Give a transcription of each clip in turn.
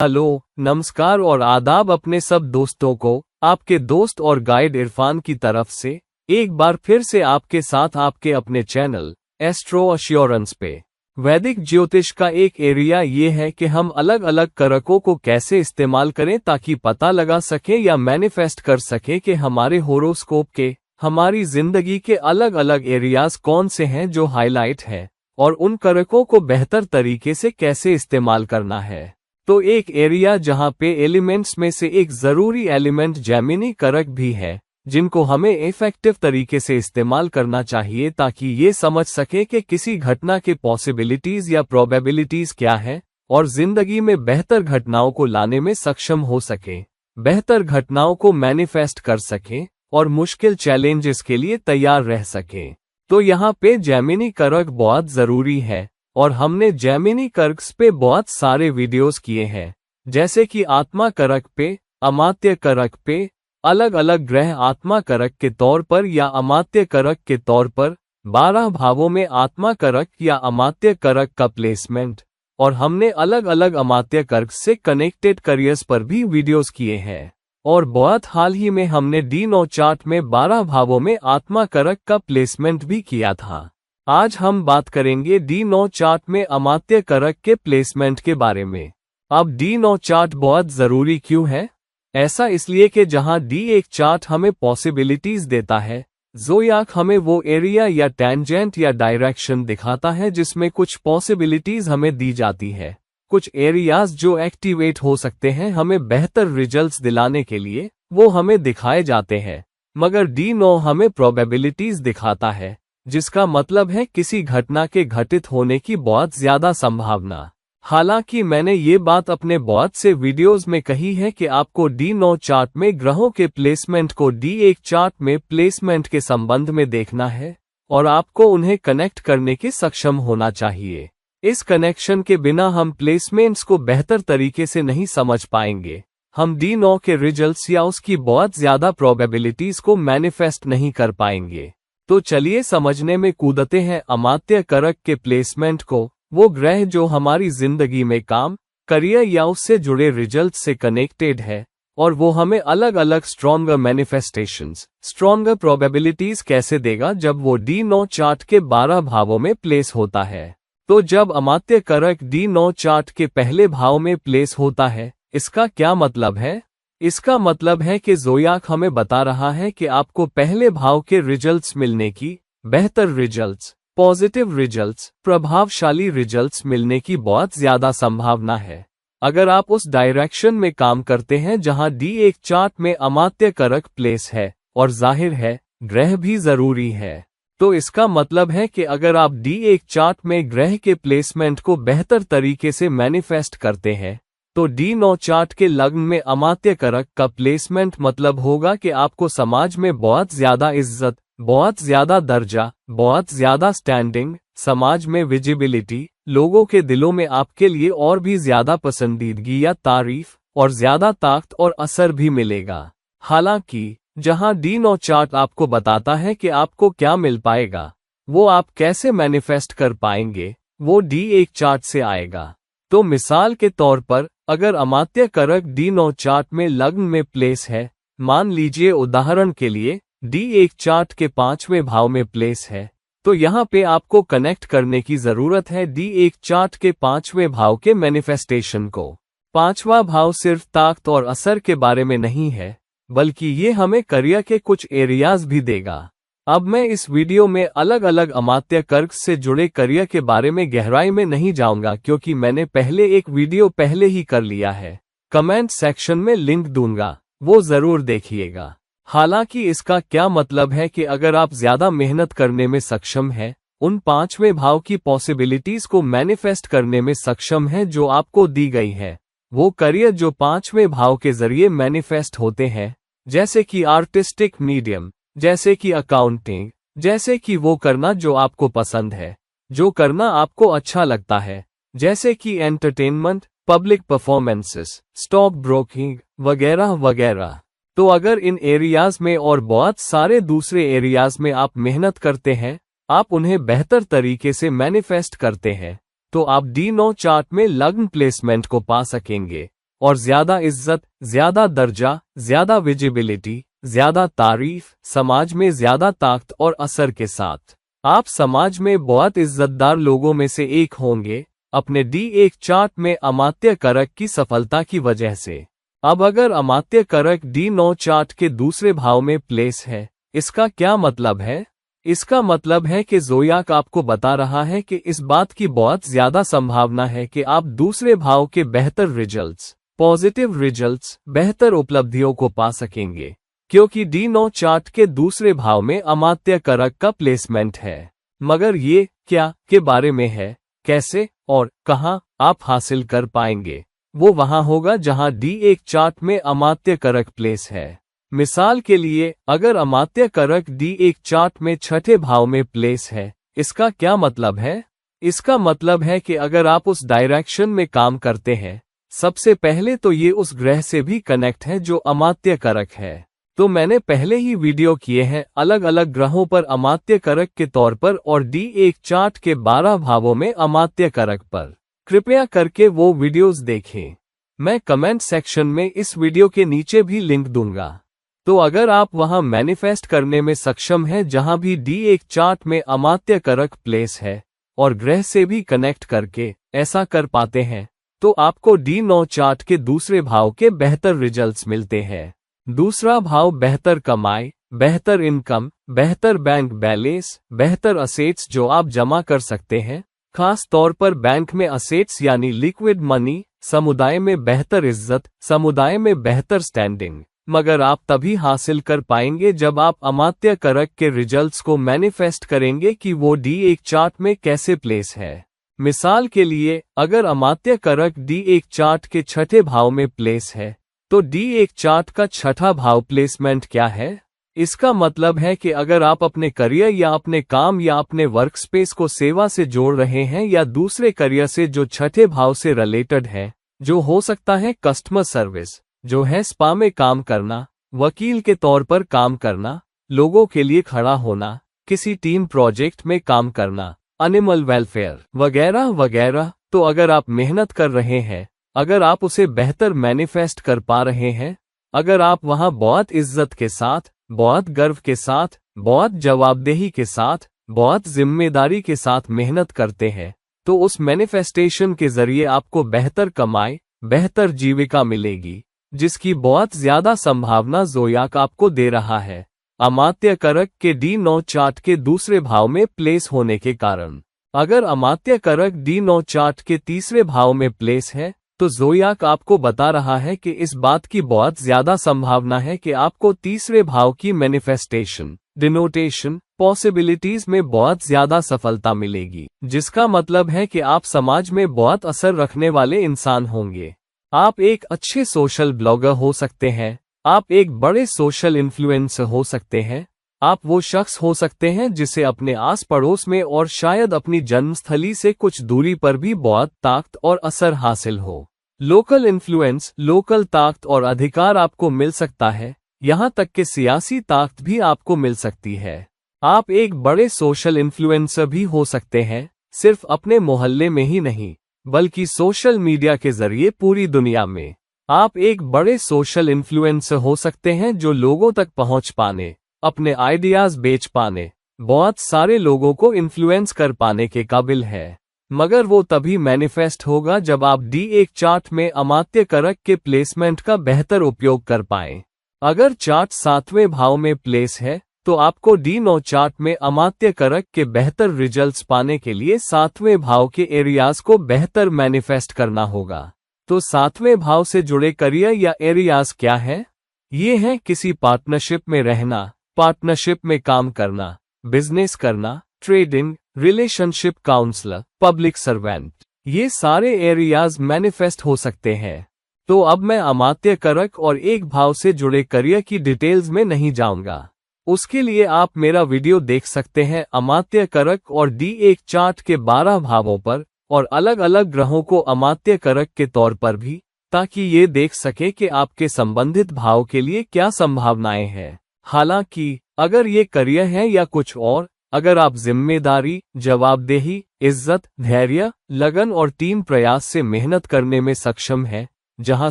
Hello, नमस्कार और आदाब अपने सब दोस्तों को। आपके दोस्त और गाइड इरफान की तरफ से एक बार फिर से आपके साथ आपके अपने चैनल एस्ट्रो अश्योरेंस पे। वैदिक ज्योतिष का एक एरिया ये है कि हम अलग अलग कारकों को कैसे इस्तेमाल करें ताकि पता लगा सके या मैनिफेस्ट कर सके कि हमारे होरोस्कोप के, हमारी जिंदगी के अलग अलग एरियाज कौन से हैं जो हाईलाइट है और उन कारकों को बेहतर तरीके से कैसे इस्तेमाल करना है। तो एक एरिया जहां पे एलिमेंट्स में से एक जरूरी एलिमेंट जेमिनी कारक भी है, जिनको हमें इफेक्टिव तरीके से इस्तेमाल करना चाहिए ताकि ये समझ सके कि किसी घटना के पॉसिबिलिटीज या प्रोबेबिलिटीज क्या है और जिंदगी में बेहतर घटनाओं को लाने में सक्षम हो सके, बेहतर घटनाओं को मैनिफेस्ट कर सके और मुश्किल चैलेंजेस के लिए तैयार रह सके। तो यहाँ पे जेमिनी कारक बहुत जरूरी है और हमने जेमिनी कारक्स पे बहुत सारे वीडियोस किए हैं, जैसे कि आत्मा कारक पे, अमात्य कारक पे, अलग अलग ग्रह आत्मा कारक के तौर पर या अमात्य कारक के तौर पर, 12 भावों में आत्मा कारक या अमात्य कारक का प्लेसमेंट, और हमने अलग अलग अमात्य कारक से कनेक्टेड करियर्स पर भी वीडियोस किए हैं। और बहुत हाल ही में हमने D9 चार्ट में 12 भावों में आत्मा कारक का प्लेसमेंट भी किया था। आज हम बात करेंगे D9 चार्ट में अमात्य कारक के प्लेसमेंट के बारे में। अब D9 चार्ट बहुत जरूरी क्यों है? ऐसा इसलिए कि जहां D1 चार्ट हमें पॉसिबिलिटीज देता है, ज़ोडिएक हमें वो एरिया या टेंजेंट या डायरेक्शन दिखाता है जिसमें कुछ पॉसिबिलिटीज हमें दी जाती है, कुछ एरियाज जो एक्टिवेट हो सकते हैं हमें बेहतर रिजल्ट्स दिलाने के लिए, वो हमें दिखाए जाते हैं। मगर D9 हमें प्रोबेबिलिटीज दिखाता है, जिसका मतलब है किसी घटना के घटित होने की बहुत ज्यादा संभावना। हालांकि मैंने ये बात अपने बहुत से वीडियोस में कही है कि आपको D9 चार्ट में ग्रहों के प्लेसमेंट को D1 चार्ट में प्लेसमेंट के संबंध में देखना है और आपको उन्हें कनेक्ट करने के सक्षम होना चाहिए। इस कनेक्शन के बिना हम प्लेसमेंट्स को बेहतर तरीके से नहीं समझ पाएंगे, हम D9 के रिजल्ट्स या उसकी बहुत ज्यादा प्रोबेबिलिटीज को मैनिफेस्ट नहीं कर पाएंगे। तो चलिए समझने में कूदते हैं अमात्य कारक के प्लेसमेंट को, वो ग्रह जो हमारी जिंदगी में काम, करियर या उससे जुड़े रिजल्ट से कनेक्टेड है, और वो हमें अलग अलग स्ट्रॉन्गर मैनिफेस्टेशंस, स्ट्रॉन्गर प्रोबेबिलिटीज कैसे देगा जब वो D9 चार्ट के 12 भावों में प्लेस होता है। तो जब अमात्य कारक D9 चार्ट के पहले भाव में प्लेस होता है, इसका क्या मतलब है? इसका मतलब है कि ज़ोडिएक हमें बता रहा है कि आपको पहले भाव के रिजल्ट्स मिलने की, बेहतर रिजल्ट्स, पॉजिटिव रिजल्ट्स, प्रभावशाली रिजल्ट्स मिलने की बहुत ज्यादा संभावना है अगर आप उस डायरेक्शन में काम करते हैं जहां D1 चार्ट में अमात्य कारक प्लेस है, और जाहिर है ग्रह भी जरूरी है। तो इसका मतलब है कि अगर आप D1 चार्ट में ग्रह के प्लेसमेंट को बेहतर तरीके से मैनिफेस्ट करते हैं, तो D9 चार्ट के लग्न में अमात्य कारक का प्लेसमेंट मतलब होगा कि आपको समाज में बहुत ज्यादा इज्जत, बहुत ज्यादा दर्जा, बहुत ज्यादा स्टैंडिंग, समाज में विजिबिलिटी, लोगों के दिलों में आपके लिए और भी ज्यादा पसंदीदगी या तारीफ और ज्यादा ताकत और असर भी मिलेगा। हालांकि जहां D9 चार्ट आपको बताता है कि आपको क्या मिल पाएगा, वो आप कैसे मैनिफेस्ट कर पाएंगे, वो D1 चार्ट से आएगा। तो मिसाल के तौर पर अगर अमात्य कारक D9 चार्ट में लग्न में प्लेस है, मान लीजिए उदाहरण के लिए D1 चार्ट के 5वें भाव में प्लेस है, तो यहाँ पे आपको कनेक्ट करने की जरूरत है D1 चार्ट के 5वें भाव के मैनिफेस्टेशन को। 5वां भाव सिर्फ ताकत और असर के बारे में नहीं है, बल्कि ये हमें करियर के कुछ एरियाज भी देगा। अब मैं इस वीडियो में अलग अलग अमात्य कारक से जुड़े करियर के बारे में गहराई में नहीं जाऊंगा क्योंकि मैंने पहले एक वीडियो पहले ही कर लिया है। कमेंट सेक्शन में लिंक दूंगा, वो जरूर देखिएगा। हालांकि इसका क्या मतलब है कि अगर आप ज्यादा मेहनत करने में सक्षम हैं, उन 5वें भाव की पॉसिबिलिटीज को मैनिफेस्ट करने में सक्षम हैं जो आपको दी गई है, वो करियर जो 5वें भाव के जरिए मैनिफेस्ट होते हैं, जैसे कि आर्टिस्टिक मीडियम, जैसे कि अकाउंटिंग, जैसे कि वो करना जो आपको पसंद है, जो करना आपको अच्छा लगता है, जैसे कि entertainment, public performances, stock broking वगैरह वगैरह। तो अगर इन एरियाज में और बहुत सारे दूसरे एरियाज में आप मेहनत करते हैं, आप उन्हें बेहतर तरीके से मैनिफेस्ट करते हैं, तो आप D9 चार्ट में लग्न प्लेसमेंट को पा सकेंगे और ज्यादा इज्जत, ज्यादा दर्जा, ज्यादा विजिबिलिटी, ज्यादा तारीफ, समाज में ज्यादा ताकत और असर के साथ आप समाज में बहुत इज्जतदार लोगों में से एक होंगे अपने D1 चार्ट में अमात्य कारक की सफलता की वजह से। अब अगर अमात्य कारक D9 चार्ट के दूसरे भाव में प्लेस है, इसका क्या मतलब है? इसका मतलब है कि ज़ोडिएक आपको बता रहा है कि इस बात की बहुत ज्यादा संभावना है कि आप दूसरे भाव के बेहतर रिजल्ट्स, पॉजिटिव रिजल्ट्स, बेहतर उपलब्धियों को पा सकेंगे, क्योंकि D9 चार्ट के दूसरे भाव में अमात्य कारक का प्लेसमेंट है। मगर ये क्या के बारे में है, कैसे और कहां आप हासिल कर पाएंगे, वो वहां होगा जहां D1 चार्ट में अमात्य कारक प्लेस है। मिसाल के लिए, अगर अमात्य कारक D1 चार्ट में छठे भाव में प्लेस है, इसका क्या मतलब है? इसका मतलब है कि अगर आप उस डायरेक्शन में काम करते हैं, सबसे पहले तो ये उस ग्रह से भी कनेक्ट है जो अमात्य कारक है। तो मैंने पहले ही वीडियो किए हैं अलग अलग ग्रहों पर अमात्य कारक के तौर पर और D1 चार्ट के 12 भावों में अमात्य कारक पर। कृपया करके वो वीडियोस देखें। मैं कमेंट सेक्शन में इस वीडियो के नीचे भी लिंक दूंगा। तो अगर आप वहां मैनिफेस्ट करने में सक्षम हैं जहां भी D1 चार्ट में अमात्य कारक प्लेस है और ग्रह से भी कनेक्ट करके ऐसा कर पाते हैं, तो आपको D9 चार्ट के दूसरे भाव के बेहतर रिजल्ट्स मिलते हैं। दूसरा भाव बेहतर कमाई, बेहतर इनकम, बेहतर बैंक बैलेंस, बेहतर असेट्स जो आप जमा कर सकते हैं, खास तौर पर बैंक में असेट्स यानी लिक्विड मनी, समुदाय में बेहतर इज्जत, समुदाय में बेहतर स्टैंडिंग। मगर आप तभी हासिल कर पाएंगे जब आप अमात्य कारक के रिजल्ट्स को मैनिफेस्ट करेंगे कि वो D1 चार्ट में कैसे प्लेस है। मिसाल के लिए, अगर अमात्य कारक D1 चार्ट के छठे भाव में प्लेस है, तो D1 चार्ट का छठा भाव प्लेसमेंट क्या है? इसका मतलब है कि अगर आप अपने करियर या अपने काम या अपने वर्क स्पेस को सेवा से जोड़ रहे हैं या दूसरे करियर से जो छठे भाव से रिलेटेड है, जो हो सकता है कस्टमर सर्विस, जो है स्पा में काम करना, वकील के तौर पर काम करना, लोगों के लिए खड़ा होना, किसी टीम प्रोजेक्ट में काम करना, एनिमल वेलफेयर वगैरह वगैरह, तो अगर आप मेहनत कर रहे हैं, अगर आप उसे बेहतर मैनिफेस्ट कर पा रहे हैं, अगर आप वहां बहुत इज्जत के साथ, बहुत गर्व के साथ, बहुत जवाबदेही के साथ, बहुत जिम्मेदारी के साथ मेहनत करते हैं, तो उस मैनिफेस्टेशन के जरिए आपको बेहतर कमाई, बेहतर जीविका मिलेगी, जिसकी बहुत ज्यादा संभावना ज़ोडिएक आपको दे रहा है अमात्य कारक के D9 चार्ट के दूसरे भाव में प्लेस होने के कारण। अगर अमात्य कारक D9 चार्ट के तीसरे भाव में प्लेस है, तो ज़ोडिएक आपको बता रहा है कि इस बात की बहुत ज्यादा संभावना है कि आपको तीसरे भाव की मैनिफेस्टेशन, डिनोटेशन, पॉसिबिलिटीज में बहुत ज्यादा सफलता मिलेगी, जिसका मतलब है कि आप समाज में बहुत असर रखने वाले इंसान होंगे। आप एक अच्छे सोशल ब्लॉगर हो सकते हैं, आप एक बड़े सोशल इन्फ्लुएंसर हो सकते हैं, आप वो शख्स हो सकते हैं जिसे अपने आस पड़ोस में और शायद अपनी जन्मस्थली से कुछ दूरी पर भी बहुत ताकत और असर हासिल हो। लोकल इन्फ्लुएंस, लोकल ताकत और अधिकार आपको मिल सकता है, यहाँ तक कि सियासी ताकत भी आपको मिल सकती है। आप एक बड़े सोशल इन्फ्लुएंसर भी हो सकते हैं, सिर्फ अपने मोहल्ले में ही नहीं, बल्कि सोशल मीडिया के जरिए पूरी दुनिया में। आप एक बड़े सोशल इन्फ्लुएंसर हो सकते हैं जो लोगों तक पहुंच पाने, अपने आइडियाज बेच पाने, बहुत सारे लोगों को इन्फ्लुएंस कर पाने के काबिल है। मगर वो तभी मैनिफेस्ट होगा जब आप D1 चार्ट में अमात्य कारक के प्लेसमेंट का बेहतर उपयोग कर पाएं। अगर चार्ट 7वें भाव में प्लेस है, तो आपको D9 चार्ट में अमात्य कारक के बेहतर रिजल्ट्स पाने के लिए 7वें भाव के एरियाज को बेहतर मैनिफेस्ट करना होगा। तो 7वें भाव से जुड़े करियर या एरियाज क्या है? ये हैं किसी पार्टनरशिप में रहना, पार्टनरशिप में काम करना, बिजनेस करना, trading, relationship counsellor, public servant. ये सारे एरियाज मैनिफेस्ट हो सकते हैं। तो अब मैं अमात्य कारक और एक भाव से जुड़े करियर की डिटेल्स में नहीं जाऊंगा। उसके लिए आप मेरा वीडियो देख सकते हैं अमात्य कारक और D1 चार्ट के 12 भावों पर और अलग अलग ग्रहों को अमात्य कारक के तौर पर भी, ताकि ये देख सके कि आपके संबंधित भाव के लिए क्या संभावनाएं हैं। हालांकि अगर ये करियर है या कुछ और, अगर आप जिम्मेदारी, जवाबदेही, इज्जत, धैर्य, लगन और टीम प्रयास से मेहनत करने में सक्षम हैं, जहां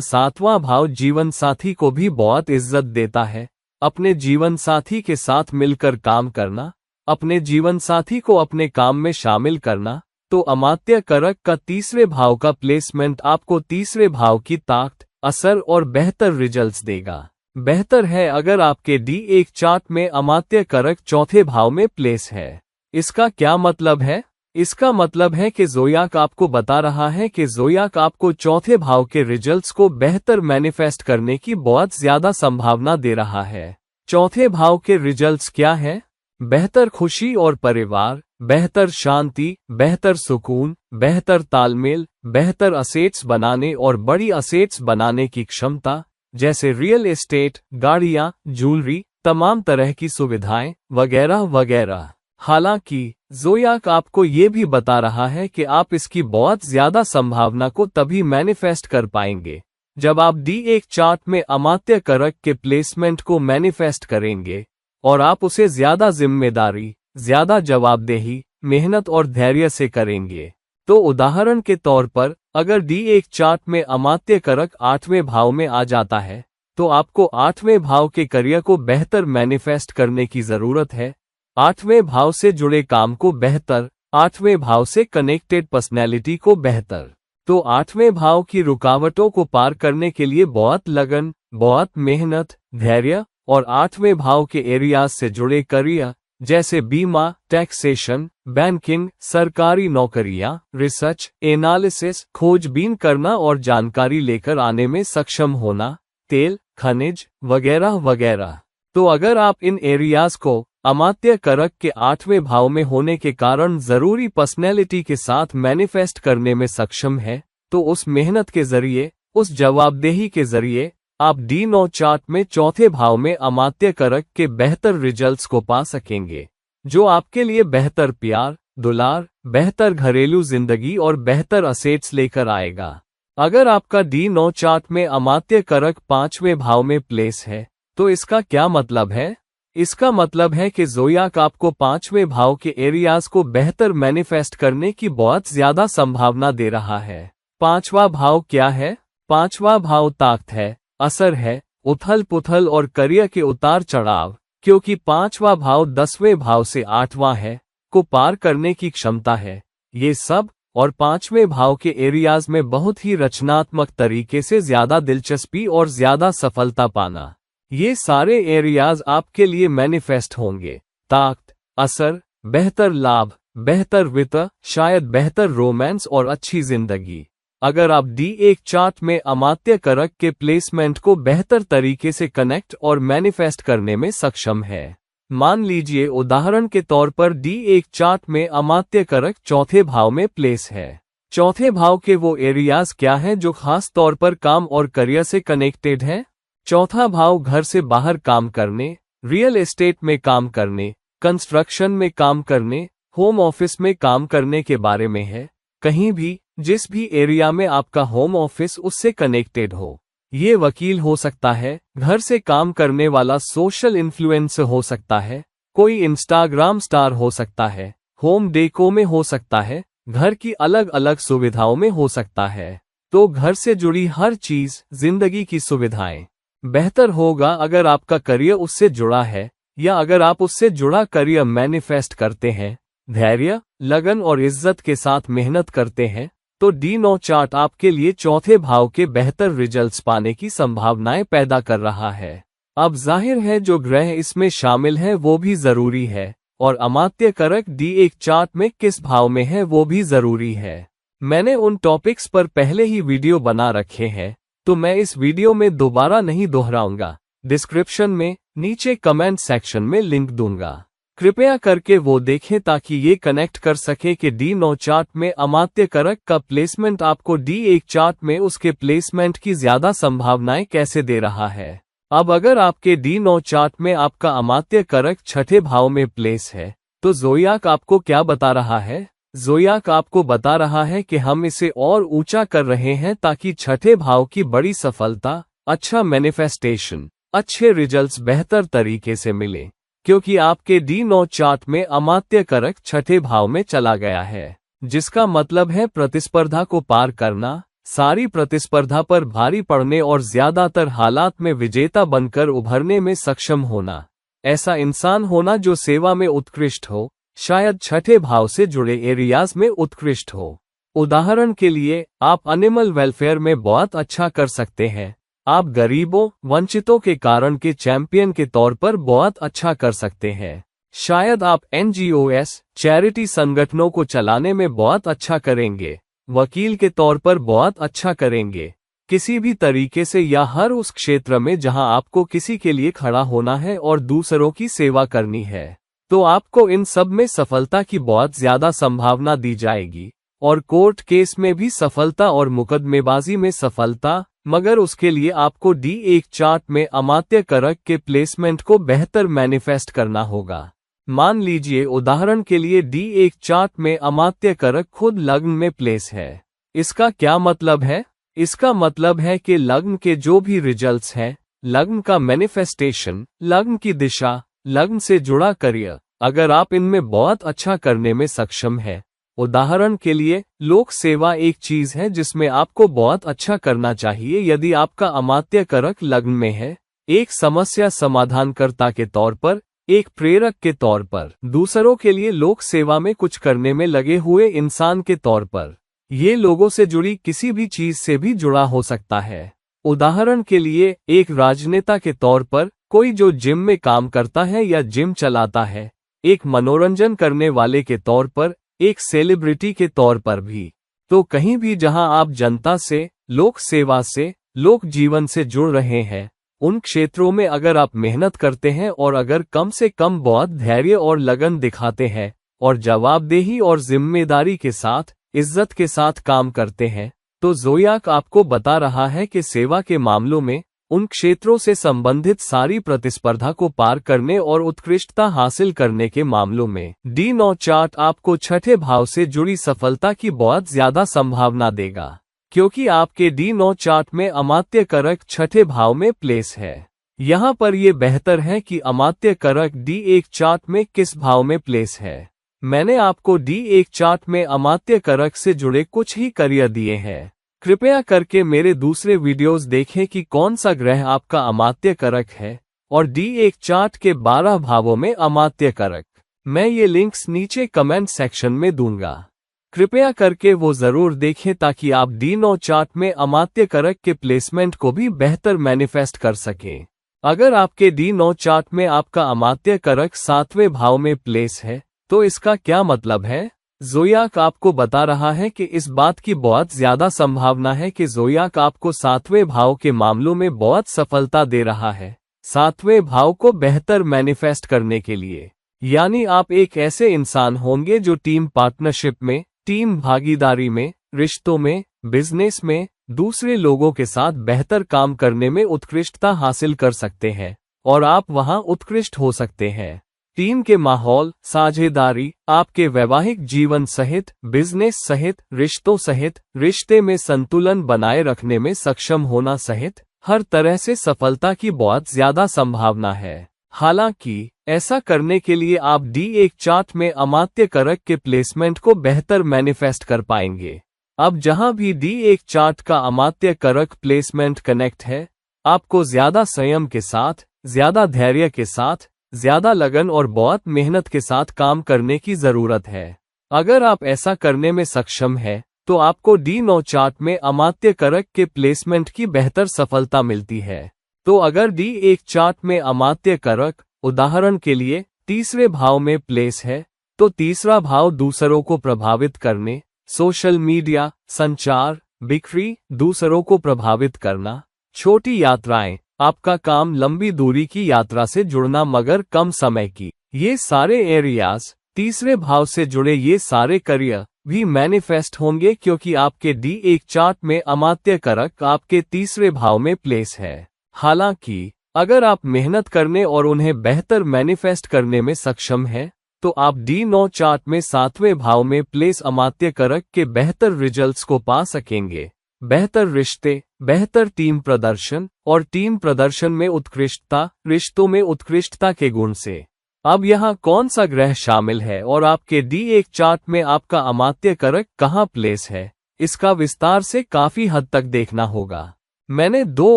सातवां भाव जीवन साथी को भी बहुत इज्जत देता है। अपने जीवन साथी के साथ मिलकर काम करना, अपने जीवन साथी को अपने काम में शामिल करना। तो अमात्य करक का तीसरे भाव का प्लेसमेंट आपको तीसरे भाव की ताकत, असर और बेहतर रिजल्ट्स देगा। बेहतर है अगर आपके D1 चार्ट में अमात्य करक चौथे भाव में प्लेस है। इसका क्या मतलब है? इसका मतलब है कि ज़ोडिएक आपको बता रहा है कि ज़ोडिएक आपको चौथे भाव के रिजल्ट्स को बेहतर मैनिफेस्ट करने की बहुत ज्यादा संभावना दे रहा है। चौथे भाव के रिजल्ट्स क्या है? बेहतर खुशी और परिवार, बेहतर शांति, बेहतर सुकून, बेहतर तालमेल, बेहतर असेट्स बनाने और बड़ी असेट्स बनाने की क्षमता, जैसे रियल एस्टेट, गाड़ियां, ज्वेलरी, तमाम तरह की सुविधाएं वगैरह वगैरह। हालांकि ज़ोडिएक आपको ये भी बता रहा है कि आप इसकी बहुत ज्यादा संभावना को तभी मैनिफेस्ट कर पाएंगे जब आप D1 चार्ट में अमात्य करक के प्लेसमेंट को मैनिफेस्ट करेंगे और आप उसे ज्यादा जिम्मेदारी, ज्यादा जवाबदेही, मेहनत और धैर्य से करेंगे। तो उदाहरण के तौर पर अगर D1 चार्ट में अमात्य करक 8वें भाव में आ जाता है तो आपको 8वें भाव के करियर को बेहतर मैनिफेस्ट करने की जरूरत है। 8वें भाव से जुड़े काम को बेहतर, 8वें भाव से कनेक्टेड पर्सनैलिटी को बेहतर। तो 8वें भाव की रुकावटों को पार करने के लिए बहुत लगन, बहुत मेहनत, धैर्य और 8वें भाव के एरियाज से जुड़े करियर जैसे बीमा, टैक्सेशन, बैंकिंग, सरकारी नौकरियां, रिसर्च, एनालिसिस, खोजबीन करना और जानकारी लेकर आने में सक्षम होना, तेल, खनिज वगैरह वगैरह। तो अगर आप इन एरियाज को अमात्य करक के 8वें भाव में होने के कारण जरूरी पर्सनैलिटी के साथ मैनिफेस्ट करने में सक्षम है, तो उस मेहनत के जरिए, उस जवाबदेही के जरिए आप D9 चार्ट में चौथे भाव में अमात्य करक के बेहतर रिजल्ट्स को पा सकेंगे, जो आपके लिए बेहतर प्यार, दुलार, बेहतर घरेलू जिंदगी और बेहतर असेट्स लेकर आएगा। अगर आपका D9 चार्ट में अमात्य करक 5वें भाव में प्लेस है, तो इसका क्या मतलब है? इसका मतलब है कि ज़ोडिएक आपको 5वें भाव के एरियाज को बेहतर मैनिफेस्ट करने की बहुत ज्यादा संभावना दे रहा है। 5वां भाव क्या है? 5वां भाव ताकत है, असर है, उथल पुथल और करियर के उतार चढ़ाव, क्योंकि 5वां भाव 10वें भाव से 8वां है, को पार करने की क्षमता है। ये सब और 5वें भाव के एरियाज में बहुत ही रचनात्मक तरीके से ज्यादा दिलचस्पी और ज्यादा सफलता पाना, ये सारे एरियाज आपके लिए मैनिफेस्ट होंगे। ताकत, असर, बेहतर लाभ, बेहतर वित्त, शायद बेहतर रोमांस और अच्छी जिंदगी। अगर आप D1 चार्ट में अमात्य करक के प्लेसमेंट को बेहतर तरीके से कनेक्ट और मैनिफेस्ट करने में सक्षम है। मान लीजिए उदाहरण के तौर पर D1 चार्ट में अमात्य करक चौथे भाव में प्लेस है। चौथे भाव के वो एरियाज क्या हैं जो खास तौर पर काम और करियर से कनेक्टेड हैं? चौथा भाव घर से बाहर काम करने, रियल एस्टेट में काम करने, कंस्ट्रक्शन में काम करने, होम ऑफिस में काम करने के बारे में है। कहीं भी, जिस भी एरिया में आपका होम ऑफिस उससे कनेक्टेड हो। ये वकील हो सकता है, घर से काम करने वाला सोशल इन्फ्लुएंसर हो सकता है, कोई इंस्टाग्राम स्टार हो सकता है, होम डेको में हो सकता है, घर की अलग अलग सुविधाओं में हो सकता है। तो घर से जुड़ी हर चीज, जिंदगी की सुविधाएं। बेहतर होगा अगर आपका करियर उससे जुड़ा है, या अगर आप उससे जुड़ा करियर मैनिफेस्ट करते हैं, धैर्य, लगन और इज्जत के साथ मेहनत करते हैं, तो D9 चार्ट आपके लिए चौथे भाव के बेहतर रिजल्ट्स पाने की संभावनाएं पैदा कर रहा है। अब जाहिर है जो ग्रह इसमें शामिल है वो भी जरूरी है, और अमात्य करक D1 चार्ट में किस भाव में है वो भी जरूरी है। मैंने उन टॉपिक्स पर पहले ही वीडियो बना रखे हैं, तो मैं इस वीडियो में दोबारा नहीं दोहराऊंगा। डिस्क्रिप्शन में, नीचे कमेंट सेक्शन में लिंक दूंगा, कृपया करके वो देखें ताकि ये कनेक्ट कर सके कि D9 चार्ट में अमात्य करक का प्लेसमेंट आपको D1 चार्ट में उसके प्लेसमेंट की ज्यादा संभावनाएं कैसे दे रहा है। अब अगर आपके D9 चार्ट में आपका अमात्य करक छठे भाव में प्लेस है, तो ज़ोडिएक आपको क्या बता रहा है? ज़ोडिएक आपको बता रहा है कि हम इसे और ऊंचा कर रहे हैं ताकि छठे भाव की बड़ी सफलता, अच्छा मैनिफेस्टेशन, अच्छे रिजल्ट्स बेहतर तरीके से मिले, क्योंकि आपके D9 चार्ट में अमात्य करक छठे भाव में चला गया है, जिसका मतलब है प्रतिस्पर्धा को पार करना, सारी प्रतिस्पर्धा पर भारी पड़ने और ज्यादातर हालात में विजेता बनकर उभरने में सक्षम होना। ऐसा इंसान होना जो सेवा में उत्कृष्ट हो, शायद छठे भाव से जुड़े एरियाज में उत्कृष्ट हो। उदाहरण के लिए, आप एनिमल वेलफेयर में बहुत अच्छा कर सकते हैं। आप गरीबों, वंचितों के कारण के चैंपियन के तौर पर बहुत अच्छा कर सकते हैं। शायद आप NGOs, चैरिटी संगठनों को चलाने में बहुत अच्छा करेंगे। वकील के तौर पर बहुत अच्छा करेंगे। किसी भी तरीके से या हर उस क्षेत्र में जहां आपको किसी के लिए खड़ा होना है और दूसरों की सेवा करनी है, तो आपको इन सब में सफलता की बहुत ज्यादा संभावना दी जाएगी। और कोर्ट केस में भी सफलता और मुकदमेबाजी में सफलता, मगर उसके लिए आपको D1 चार्ट में अमात्य कारक के प्लेसमेंट को बेहतर मैनिफेस्ट करना होगा। मान लीजिए उदाहरण के लिए D1 चार्ट में अमात्य कारक खुद लग्न में प्लेस है। इसका क्या मतलब है? इसका मतलब है कि लग्न के जो भी रिजल्ट्स हैं, लग्न का मैनिफेस्टेशन, लग्न की दिशा, लग्न से जुड़ा करियर, अगर आप इनमें बहुत अच्छा करने में सक्षम हैं। उदाहरण के लिए, लोक सेवा एक चीज है जिसमें आपको बहुत अच्छा करना चाहिए यदि आपका अमात्य कारक लग्न में है। एक समस्या समाधानकर्ता के तौर पर, एक प्रेरक के तौर पर, दूसरों के लिए लोक सेवा में कुछ करने में लगे हुए इंसान के तौर पर। ये लोगों से जुड़ी किसी भी चीज से भी जुड़ा हो सकता है। उदाहरण के लिए, एक राजनेता के तौर पर, कोई जो जिम में काम करता है या जिम चलाता है, एक मनोरंजन करने वाले के तौर पर, एक सेलिब्रिटी के तौर पर भी। तो कहीं भी जहां आप जनता से, लोक सेवा से, लोक जीवन से जुड़ रहे हैं, उन क्षेत्रों में अगर आप मेहनत करते हैं और अगर कम से कम बहुत धैर्य और लगन दिखाते हैं और जवाबदेही और जिम्मेदारी के साथ, इज्जत के साथ काम करते हैं, तो ज़ोडिएक आपको बता रहा है कि सेवा के मामलों में, उन क्षेत्रों से संबंधित सारी प्रतिस्पर्धा को पार करने और उत्कृष्टता हासिल करने के मामलों में D9 चार्ट आपको छठे भाव से जुड़ी सफलता की बहुत ज्यादा संभावना देगा, क्योंकि आपके D9 चार्ट में अमात्य कारक छठे भाव में प्लेस है। यहाँ पर यह बेहतर है कि अमात्य कारक D1 चार्ट में किस भाव में प्लेस है। मैंने आपको D1 चार्ट में अमात्य कारक से जुड़े कुछ ही करियर दिए हैं। कृपया करके मेरे दूसरे वीडियोस देखें कि कौन सा ग्रह आपका अमात्य कारक है और D1 चार्ट के 12 भावों में अमात्य कारक। मैं ये लिंक्स नीचे कमेंट सेक्शन में दूंगा। कृपया करके वो जरूर देखें ताकि आप D9 चार्ट में अमात्य कारक के प्लेसमेंट को भी बेहतर मैनिफेस्ट कर सकें। अगर आपके D9 चार्ट में आपका अमात्य कारक 7वें भाव में प्लेस है, तो इसका क्या मतलब है? ज़ोडिएक आपको बता रहा है कि इस बात की बहुत ज्यादा संभावना है कि ज़ोडिएक आपको 7वें भाव के मामलों में बहुत सफलता दे रहा है, 7वें भाव को बेहतर मैनिफेस्ट करने के लिए। यानी आप एक ऐसे इंसान होंगे जो टीम पार्टनरशिप में, टीम भागीदारी में, रिश्तों में, बिजनेस में, दूसरे लोगों के साथ बेहतर काम करने में उत्कृष्टता हासिल कर सकते हैं और आप वहां उत्कृष्ट हो सकते हैं। टीम के माहौल, साझेदारी, आपके वैवाहिक जीवन सहित, बिजनेस सहित, रिश्तों सहित, रिश्ते में संतुलन बनाए रखने में सक्षम होना सहित, हर तरह से सफलता की बहुत ज्यादा संभावना है। हालांकि, ऐसा करने के लिए आप D1 चार्ट में अमात्य कारक के प्लेसमेंट को बेहतर मैनिफेस्ट कर पाएंगे। अब जहां भी D1 चार्ट का अमात्य कारक प्लेसमेंट कनेक्ट है, आपको ज्यादा संयम के साथ, ज्यादा धैर्य के साथ, ज्यादा लगन और बहुत मेहनत के साथ काम करने की जरूरत है। अगर आप ऐसा करने में सक्षम हैं, तो आपको D9 चार्ट में अमात्य कारक के प्लेसमेंट की बेहतर सफलता मिलती है। तो अगर D1 चार्ट में अमात्य कारक, उदाहरण के लिए, तीसरे भाव में प्लेस है, तो तीसरा भाव दूसरों को प्रभावित करने, सोशल मीडिया, संचार, बिक्री, दूसरों को प्रभावित करना, छोटी यात्राएं, आपका काम लंबी दूरी की यात्रा से जुड़ना मगर कम समय की, ये सारे एरियाज, तीसरे भाव से जुड़े ये सारे करियर भी मैनिफेस्ट होंगे क्योंकि आपके D1 चार्ट में अमात्य कारक आपके तीसरे भाव में प्लेस है। हालांकि, अगर आप मेहनत करने और उन्हें बेहतर मैनिफेस्ट करने में सक्षम हैं, तो आप D9 चार्ट में 7वें भाव में प्लेस अमात्य कारक के बेहतर रिजल्ट्स को पा सकेंगे। बेहतर रिश्ते, बेहतर टीम प्रदर्शन और टीम प्रदर्शन में उत्कृष्टता, रिश्तों में उत्कृष्टता के गुण से। अब यहाँ कौन सा ग्रह शामिल है और आपके D1 चार्ट में आपका अमात्य कारक कहाँ प्लेस है, इसका विस्तार से काफी हद तक देखना होगा। मैंने 2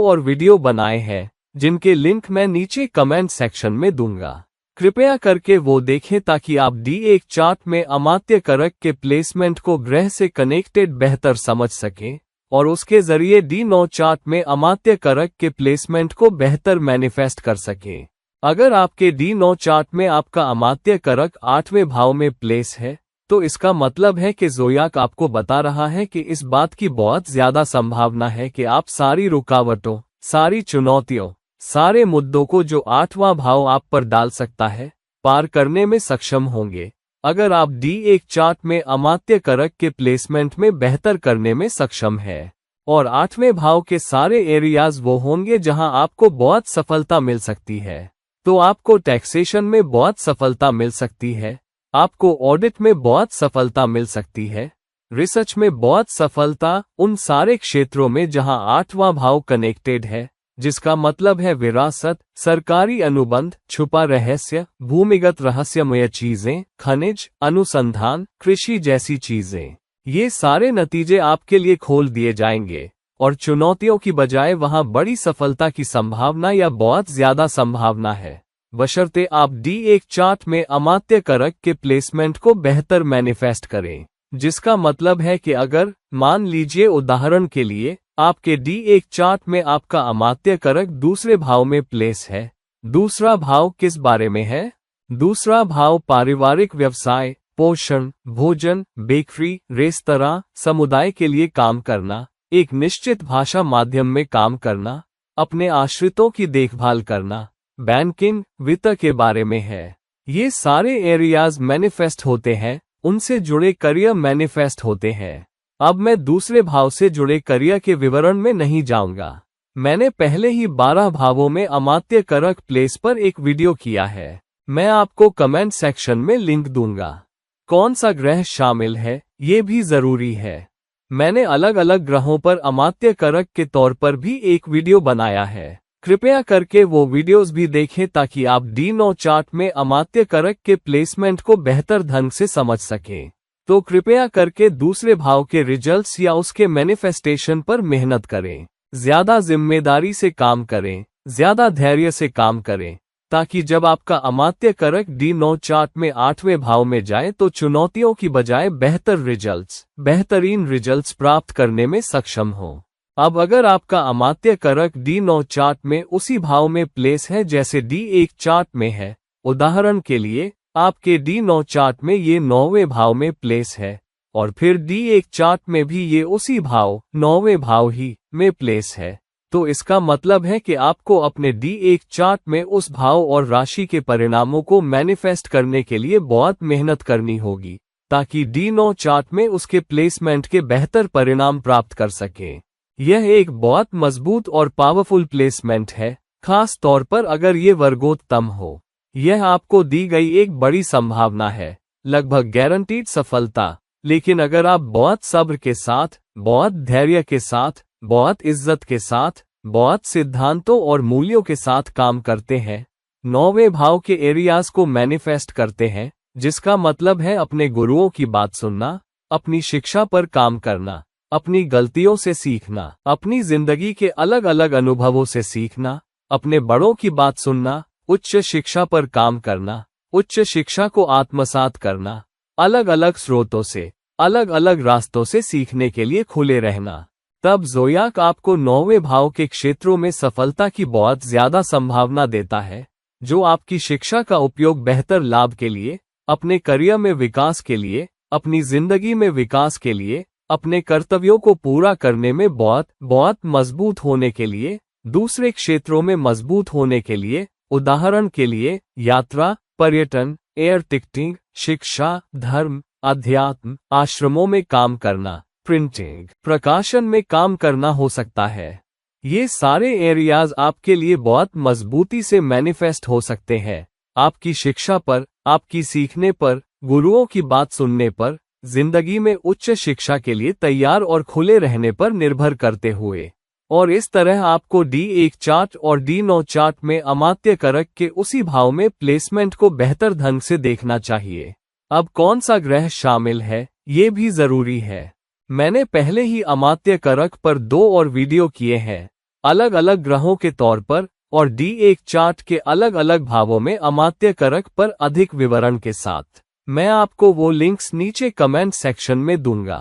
और वीडियो बनाए हैं जिनके लिंक मैं नीचे कमेंट सेक्शन में दूंगा। कृपया करके वो देखें ताकि आप D1 चार्ट में अमात्य कारक के प्लेसमेंट को ग्रह से कनेक्टेड बेहतर समझ सकें और उसके जरिए D9 चार्ट में अमात्य कारक के प्लेसमेंट को बेहतर मैनिफेस्ट कर सकें। अगर आपके D9 चार्ट में आपका अमात्य कारक 8वें भाव में प्लेस है तो इसका मतलब है कि ज़ोडिएक आपको बता रहा है कि इस बात की बहुत ज्यादा संभावना है कि आप सारी रुकावटों, सारी चुनौतियों, सारे मुद्दों को जो 8वां भाव आप पर डाल सकता है, पार करने में सक्षम होंगे। अगर आप D1 चार्ट में अमात्य कारक के प्लेसमेंट में बेहतर करने में सक्षम है और 8वें भाव के सारे एरियाज वो होंगे जहां आपको बहुत सफलता मिल सकती है। तो आपको टैक्सेशन में बहुत सफलता मिल सकती है, आपको ऑडिट में बहुत सफलता मिल सकती है, रिसर्च में बहुत सफलता, उन सारे क्षेत्रों में जहां 8वां भाव कनेक्टेड है, जिसका मतलब है विरासत, सरकारी अनुबंध, छुपा रहस्य, भूमिगत रहस्यमय चीजें, खनिज, अनुसंधान, कृषि जैसी चीजें। ये सारे नतीजे आपके लिए खोल दिए जाएंगे और चुनौतियों की बजाय वहां बड़ी सफलता की संभावना या बहुत ज्यादा संभावना है, बशर्ते आप D1 चार्ट में अमात्य कारक के प्लेसमेंट को बेहतर मैनिफेस्ट करें। जिसका मतलब है कि अगर, मान लीजिए उदाहरण के लिए, आपके D1 चार्ट में आपका अमात्य कारक दूसरे भाव में प्लेस है। दूसरा भाव किस बारे में है? दूसरा भाव पारिवारिक व्यवसाय, पोषण, भोजन, बेकरी, रेस्तरां, समुदाय के लिए काम करना, एक निश्चित भाषा माध्यम में काम करना, अपने आश्रितों की देखभाल करना, बैंकिंग, वित्त के बारे में है। ये सारे एरियाज मैनिफेस्ट होते हैं, उनसे जुड़े करियर मैनिफेस्ट होते हैं। अब मैं दूसरे भाव से जुड़े करियर के विवरण में नहीं जाऊंगा। मैंने पहले ही 12 भावों में अमात्य कारक प्लेस पर एक वीडियो किया है। मैं आपको कमेंट सेक्शन में लिंक दूंगा। कौन सा ग्रह शामिल है, ये भी जरूरी है। मैंने अलग अलग ग्रहों पर अमात्य कारक के तौर पर भी एक वीडियो बनाया है। कृपया करके वो वीडियोस भी देखें ताकि आप D9 चार्ट में अमात्य कारक के प्लेसमेंट को बेहतर ढंग से समझ सकें। तो कृपया करके दूसरे भाव के रिजल्ट्स या उसके मैनिफेस्टेशन पर मेहनत करें, ज्यादा जिम्मेदारी से काम करें, ज्यादा धैर्य से काम करें, ताकि जब आपका अमात्य कारक D9 चार्ट में 8वें भाव में जाए तो चुनौतियों की बजाय बेहतरीन रिजल्ट्स प्राप्त करने में सक्षम हो। अब अगर आपका अमात्य कारक D9 चार्ट में उसी भाव में प्लेस है जैसे D1 चार्ट में है, उदाहरण के लिए आपके D9 चार्ट में ये 9वें भाव में प्लेस है और फिर D1 चार्ट में भी ये उसी भाव 9वें भाव ही में प्लेस है, तो इसका मतलब है कि आपको अपने D1 चार्ट में उस भाव और राशि के परिणामों को मैनिफेस्ट करने के लिए बहुत मेहनत करनी होगी ताकि D9 चार्ट में उसके प्लेसमेंट के बेहतर परिणाम प्राप्त कर सकें। यह एक बहुत मजबूत और पावरफुल प्लेसमेंट है, खास तौर पर अगर ये वर्गोत्तम हो। यह आपको दी गई एक बड़ी संभावना है, लगभग गारंटीड सफलता। लेकिन अगर आप बहुत सब्र के साथ, बहुत धैर्य के साथ, बहुत इज्जत के साथ, बहुत सिद्धांतों और मूल्यों के साथ काम करते हैं, 9वें भाव के एरियाज को मैनिफेस्ट करते हैं, जिसका मतलब है अपने गुरुओं की बात सुनना, अपनी शिक्षा पर काम करना, अपनी गलतियों से सीखना, अपनी जिंदगी के अलग अलग अनुभवों से सीखना, अपने बड़ों की बात सुनना, उच्च शिक्षा पर काम करना, उच्च शिक्षा को आत्मसात करना, अलग अलग स्रोतों से, अलग अलग रास्तों से सीखने के लिए खुले रहना, तब ज़ोडिएक आपको 9वें भाव के क्षेत्रों में सफलता की बहुत ज्यादा संभावना देता है, जो आपकी शिक्षा का उपयोग बेहतर लाभ के लिए, अपने करियर में विकास के लिए, अपनी जिंदगी में विकास के लिए, अपने कर्तव्यों को पूरा करने में बहुत मजबूत होने के लिए, दूसरे क्षेत्रों में मजबूत होने के लिए, उदाहरण के लिए यात्रा, पर्यटन, एयर टिकटिंग, शिक्षा, धर्म, अध्यात्म, आश्रमों में काम करना, प्रिंटिंग, प्रकाशन में काम करना हो सकता है। ये सारे एरियाज आपके लिए बहुत मजबूती से मैनिफेस्ट हो सकते हैं, आपकी शिक्षा पर, आपकी सीखने पर, गुरुओं की बात सुनने पर, जिंदगी में उच्च शिक्षा के लिए तैयार और खुले रहने पर निर्भर करते हुए। और इस तरह आपको D1 चार्ट और D9 चार्ट में अमात्य कारक के उसी भाव में प्लेसमेंट को बेहतर ढंग से देखना चाहिए। अब कौन सा ग्रह शामिल है, ये भी जरूरी है। मैंने पहले ही अमात्य कारक पर 2 और वीडियो किए हैं, अलग अलग ग्रहों के तौर पर और D1 चार्ट के अलग अलग भावों में अमात्य कारक पर अधिक विवरण के साथ। मैं आपको वो लिंक्स नीचे कमेंट सेक्शन में दूंगा।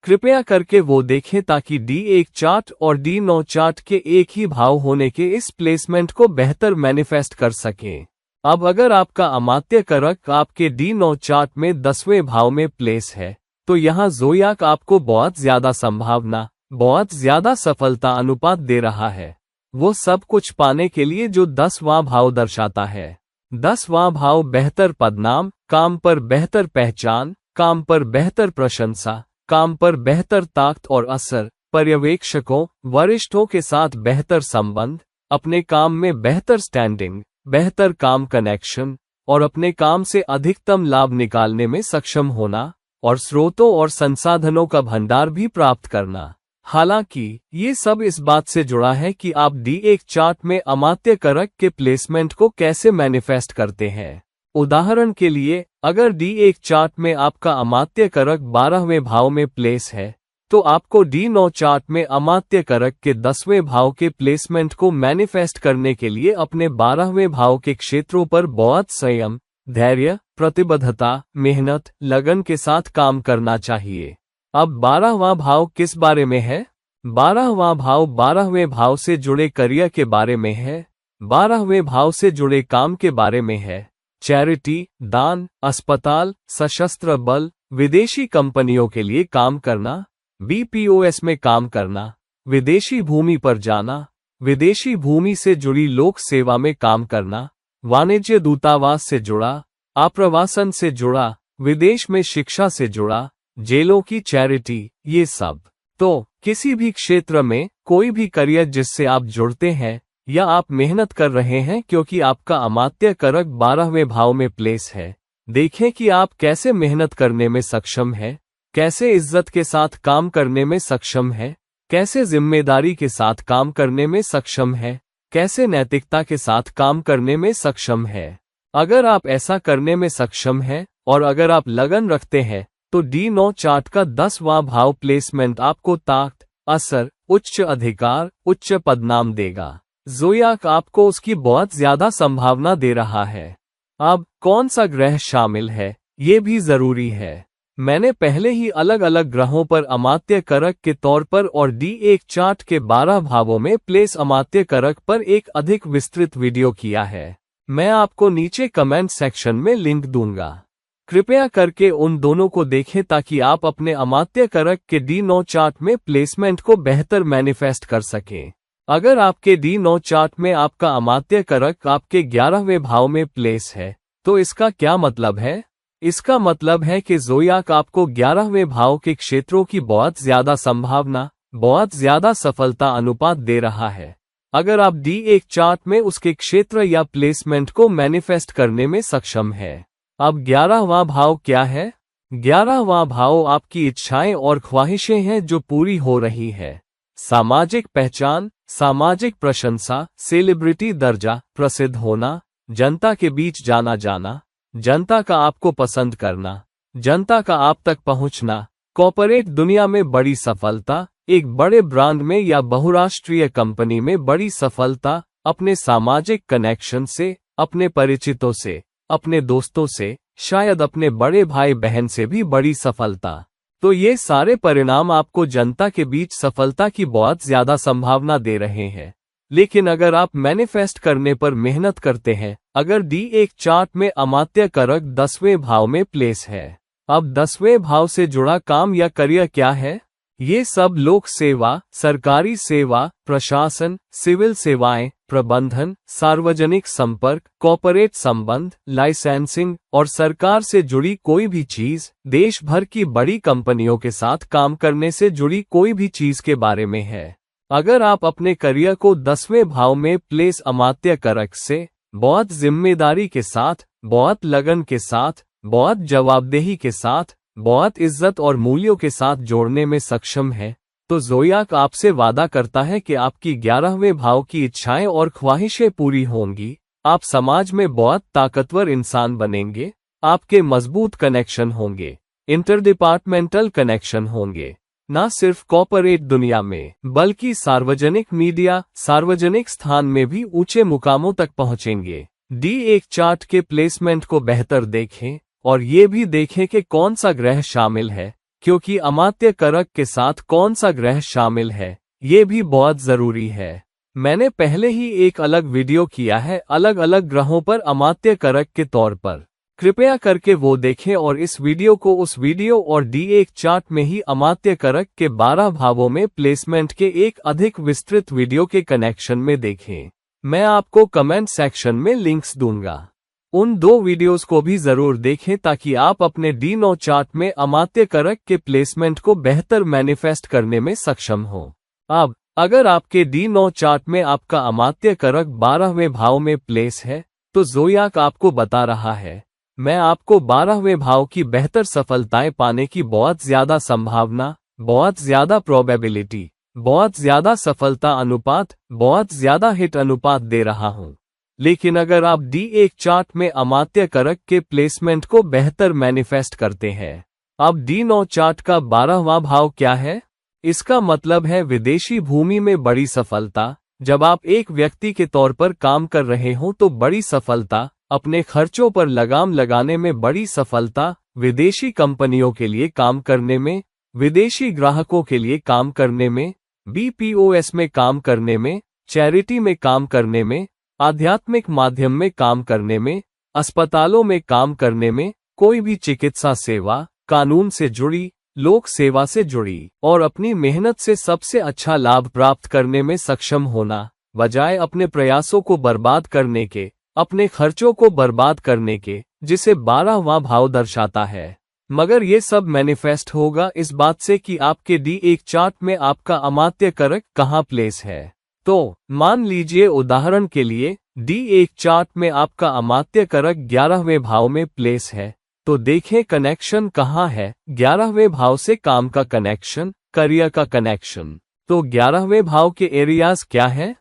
कृपया करके वो देखें ताकि D1 चार्ट और D9 चार्ट के एक ही भाव होने के इस प्लेसमेंट को बेहतर मैनिफेस्ट कर सकें। अब अगर आपका अमात्य कारक आपके D9 चार्ट में 10वें भाव में प्लेस है, तो यहाँ ज़ोडिएक आपको बहुत ज्यादा संभावना, बहुत ज्यादा सफलता अनुपात दे रहा है, वो सब कुछ पाने के लिए जो 10वां भाव दर्शाता है। 10वां भाव बेहतर पदनाम, काम पर बेहतर पहचान, काम पर बेहतर प्रशंसा, काम पर बेहतर ताकत और असर, पर्यवेक्षकों, वरिष्ठों के साथ बेहतर संबंध, अपने काम में बेहतर स्टैंडिंग, बेहतर काम कनेक्शन और अपने काम से अधिकतम लाभ निकालने में सक्षम होना और स्रोतों और संसाधनों का भंडार भी प्राप्त करना। हालांकि ये सब इस बात से जुड़ा है कि आप D1 चार्ट में अमात्य कारक के प्लेसमेंट को कैसे मैनिफेस्ट करते हैं। उदाहरण के लिए, अगर D1 चार्ट में आपका अमात्य कारक 12वें भाव में प्लेस है, तो आपको D9 चार्ट में अमात्य कारक के 10वें भाव के प्लेसमेंट को मैनिफेस्ट करने के लिए अपने 12वें भाव के क्षेत्रों पर बहुत संयम, धैर्य, प्रतिबद्धता, मेहनत, लगन के साथ काम करना चाहिए। अब 12वां भाव किस बारे में है? 12वां भाव 12वें भाव से जुड़े करियर के बारे में है, 12वें भाव से जुड़े काम के बारे में है। चैरिटी, दान, अस्पताल, सशस्त्र बल, विदेशी कंपनियों के लिए काम करना, BPOS में काम करना, विदेशी भूमि पर जाना, विदेशी भूमि से जुड़ी लोक सेवा में काम करना, वाणिज्य दूतावास से जुड़ा, आप्रवासन से जुड़ा, विदेश में शिक्षा से जुड़ा, जेलों की चैरिटी, ये सब। तो किसी भी क्षेत्र में कोई भी करियर जिससे आप जुड़ते हैं या आप मेहनत कर रहे हैं क्योंकि आपका अमात्य कारक 12वें भाव में प्लेस है, देखें कि आप कैसे मेहनत करने में सक्षम हैं, कैसे इज्जत के साथ काम करने में सक्षम है, कैसे जिम्मेदारी के साथ काम करने में सक्षम है, कैसे नैतिकता के साथ काम करने में सक्षम है। अगर आप ऐसा करने में सक्षम हैं और अगर आप लगन रखते हैं, तो D9 चार्ट का 10वां भाव प्लेसमेंट आपको ताकत, असर, उच्च अधिकार, उच्च पदनाम देगा। ज़ोडिएक आपको उसकी बहुत ज्यादा संभावना दे रहा है। अब कौन सा ग्रह शामिल है, ये भी जरूरी है। मैंने पहले ही अलग अलग ग्रहों पर अमात्य कारक के तौर पर और D1 चार्ट के 12 भावों में प्लेस अमात्य कारक पर एक अधिक विस्तृत वीडियो किया है। मैं आपको नीचे कमेंट सेक्शन में लिंक दूंगा। कृपया करके उन दोनों को देखें ताकि आप अपने अमात्य कारक के D9 चार्ट में प्लेसमेंट को बेहतर मैनिफेस्ट कर सकें। अगर आपके D9 चार्ट में आपका अमात्य कारक आपके 11वें भाव में प्लेस है, तो इसका क्या मतलब है? इसका मतलब है कि ज़ोडिएक आपको 11वें भाव के क्षेत्रों की बहुत ज्यादा संभावना, बहुत ज्यादा सफलता अनुपात दे रहा है। अगर आप D1 चार्ट में उसके क्षेत्र या प्लेसमेंट को मैनिफेस्ट करने में सक्षम है। अब 11वां भाव क्या है? 11वां भाव आपकी इच्छाएं और ख्वाहिशें हैं जो पूरी हो रही है। सामाजिक पहचान, सामाजिक प्रशंसा, सेलिब्रिटी दर्जा, प्रसिद्ध होना, जनता के बीच जाना, जनता का आपको पसंद करना, जनता का आप तक पहुंचना, कॉर्पोरेट दुनिया में बड़ी सफलता, एक बड़े ब्रांड में या बहुराष्ट्रीय कंपनी में बड़ी सफलता, अपने सामाजिक कनेक्शन से, अपने परिचितों से, अपने दोस्तों से, शायद अपने बड़े भाई बहन से भी बड़ी सफलता। तो ये सारे परिणाम आपको जनता के बीच सफलता की बहुत ज्यादा संभावना दे रहे हैं। लेकिन अगर आप मैनिफेस्ट करने पर मेहनत करते हैं, अगर D1 चार्ट में अमात्य कारक 10वें भाव में प्लेस है। अब 10वें भाव से जुड़ा काम या करियर क्या है? ये सब लोक सेवा, सरकारी सेवा, प्रशासन, सिविल सेवाएं, प्रबंधन, सार्वजनिक संपर्क, कॉर्पोरेट संबंध, लाइसेंसिंग और सरकार से जुड़ी कोई भी चीज, देश भर की बड़ी कंपनियों के साथ काम करने से जुड़ी कोई भी चीज के बारे में है। अगर आप अपने करियर को 10वें भाव में प्लेस अमात्य कारक से बहुत जिम्मेदारी के साथ, बहुत लगन के साथ, बहुत जवाबदेही के साथ, बहुत इज्जत और मूल्यों के साथ जोड़ने में सक्षम है, तो ज़ोडिएक आपसे वादा करता है कि आपकी 11वें भाव की इच्छाएं और ख्वाहिशें पूरी होंगी। आप समाज में बहुत ताकतवर इंसान बनेंगे, आपके मजबूत कनेक्शन होंगे, इंटरडिपार्टमेंटल कनेक्शन होंगे, न सिर्फ कॉर्पोरेट दुनिया में बल्कि सार्वजनिक मीडिया, सार्वजनिक स्थान में भी ऊंचे मुकामों तक पहुंचेंगे। D1 चार्ट के प्लेसमेंट को बेहतर देखें और ये भी देखें कि कौन सा ग्रह शामिल है, क्योंकि अमात्य कारक के साथ कौन सा ग्रह शामिल है ये भी बहुत जरूरी है। मैंने पहले ही एक अलग वीडियो किया है अलग अलग ग्रहों पर अमात्य कारक के तौर पर, कृपया करके वो देखें और इस वीडियो को उस वीडियो और D1 चार्ट में ही अमात्य कारक के 12 भावों में प्लेसमेंट के एक अधिक विस्तृत वीडियो के कनेक्शन में देखें। मैं आपको कमेंट सेक्शन में लिंक्स दूंगा। उन 2 वीडियोस को भी जरूर देखें ताकि आप अपने D9 चार्ट में अमात्य कारक के प्लेसमेंट को बेहतर मैनिफेस्ट करने में सक्षम हो। अब अगर आपके D9 चार्ट में आपका अमात्य कारक 12वें भाव में प्लेस है तो ज़ोडिएक आपको बता रहा है, मैं आपको 12वें भाव की बेहतर सफलताएं पाने की बहुत ज्यादा संभावना, बहुत ज्यादा प्रोबेबिलिटी, बहुत ज्यादा सफलता अनुपात, बहुत ज्यादा हिट अनुपात दे रहा हूं। लेकिन अगर आप D1 चार्ट में अमात्य कारक के प्लेसमेंट को बेहतर मैनिफेस्ट करते हैं, अब D9 चार्ट का 12वां भाव क्या है? इसका मतलब है विदेशी भूमि में बड़ी सफलता। जब आप एक व्यक्ति के तौर पर काम कर रहे हो तो बड़ी सफलता, अपने खर्चों पर लगाम लगाने में बड़ी सफलता, विदेशी कंपनियों के लिए काम करने में, विदेशी ग्राहकों के लिए काम करने में, BPOS में काम करने में, चैरिटी में काम करने में, आध्यात्मिक माध्यम में काम करने में, अस्पतालों में काम करने में, कोई भी चिकित्सा सेवा, कानून से जुड़ी, लोक सेवा से जुड़ी और अपनी मेहनत से सबसे अच्छा लाभ प्राप्त करने में सक्षम होना, बजाय अपने प्रयासों को बर्बाद करने के, अपने खर्चों को बर्बाद करने के, जिसे 12वां भाव दर्शाता है। मगर ये सब मैनिफेस्ट होगा इस बात से कि आपके D1 चार्ट में आपका अमात्य कारक कहाँ प्लेस है। तो मान लीजिए उदाहरण के लिए D1 चार्ट में आपका अमात्य कारक 11वें भाव में प्लेस है, तो देखें कनेक्शन कहाँ है। 11वें भाव से काम का कनेक्शन, करियर का कनेक्शन। तो 11वें भाव के एरियाज क्या है?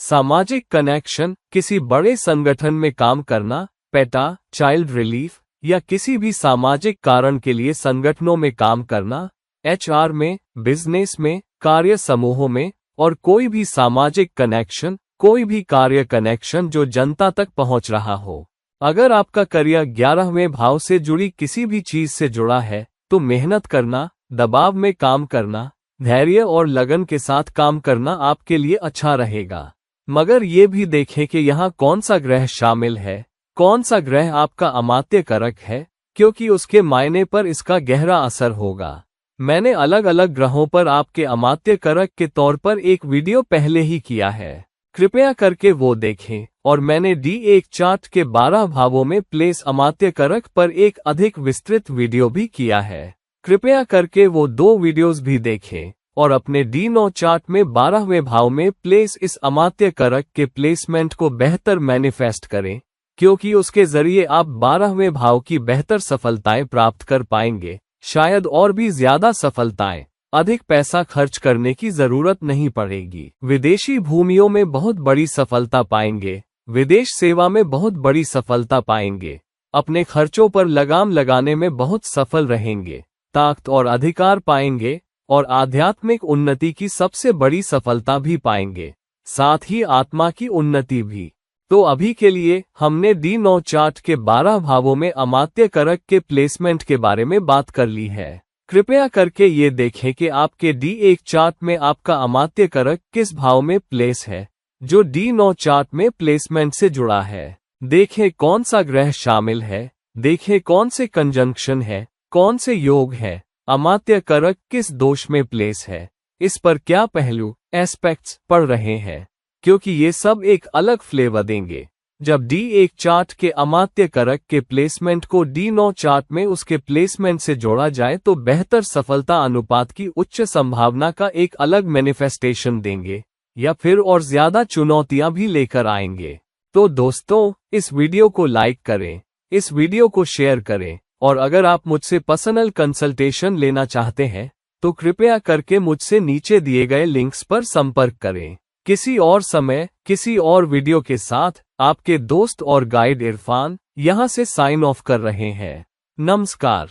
सामाजिक कनेक्शन, किसी बड़े संगठन में काम करना, पेटा, चाइल्ड रिलीफ या किसी भी सामाजिक कारण के लिए संगठनों में काम करना, HR में, बिजनेस में, कार्य समूहों में, और कोई भी सामाजिक कनेक्शन, कोई भी कार्य कनेक्शन जो जनता तक पहुंच रहा हो। अगर आपका करियर 11वें भाव से जुड़ी किसी भी चीज से जुड़ा है तो मेहनत करना, दबाव में काम करना, धैर्य और लगन के साथ काम करना आपके लिए अच्छा रहेगा। मगर ये भी देखें कि यहाँ कौन सा ग्रह शामिल है, कौन सा ग्रह आपका अमात्य कारक है, क्योंकि उसके मायने पर इसका गहरा असर होगा। मैंने अलग अलग ग्रहों पर आपके अमात्य कारक के तौर पर एक वीडियो पहले ही किया है, कृपया करके वो देखें। और मैंने D1 चार्ट के 12 भावों में प्लेस अमात्य कारक पर एक अधिक विस्तृत वीडियो भी किया है, कृपया करके वो 2 वीडियोस भी देखें और अपने D9 चार्ट में 12वें भाव में प्लेस इस अमात्य कारक के प्लेसमेंट को बेहतर मैनिफेस्ट करें, क्योंकि उसके जरिए आप 12वें भाव की बेहतर सफलताएं प्राप्त कर पाएंगे, शायद और भी ज्यादा सफलताएं। अधिक पैसा खर्च करने की जरूरत नहीं पड़ेगी। विदेशी भूमियों में बहुत बड़ी सफलता पाएंगे, विदेश सेवा में बहुत बड़ी सफलता पाएंगे, अपने खर्चों पर लगाम लगाने में बहुत सफल रहेंगे, ताकत और अधिकार पाएंगे और आध्यात्मिक उन्नति की सबसे बड़ी सफलता भी पाएंगे, साथ ही आत्मा की उन्नति भी। तो अभी के लिए हमने D9 चार्ट के 12 भावों में अमात्य कारक के प्लेसमेंट के बारे में बात कर ली है। कृपया करके ये देखें कि आपके D1 चार्ट में आपका अमात्य कारक किस भाव में प्लेस है, जो D9 चार्ट में प्लेसमेंट से जुड़ा है। देखें कौन सा ग्रह शामिल है, देखें कौन से कंजंक्शन है, कौन से योग है, अमात्य कारक किस दोष में प्लेस है, इस पर क्या पहलू एस्पेक्ट्स पड़ रहे हैं, क्योंकि ये सब एक अलग फ्लेवर देंगे। जब D1 चार्ट के अमात्य कारक के प्लेसमेंट को D9 चार्ट में उसके प्लेसमेंट से जोड़ा जाए तो बेहतर सफलता अनुपात की उच्च संभावना का एक अलग मैनिफेस्टेशन देंगे, या फिर और ज्यादा चुनौतियां भी लेकर आएंगे। तो दोस्तों, इस वीडियो को लाइक करें, इस वीडियो को शेयर करें, और अगर आप मुझसे पर्सनल कंसल्टेशन लेना चाहते हैं तो कृपया करके मुझसे नीचे दिए गए लिंक्स पर संपर्क करें। किसी और समय, किसी और वीडियो के साथ आपके दोस्त और गाइड इरफान यहां से साइन ऑफ कर रहे हैं। नमस्कार।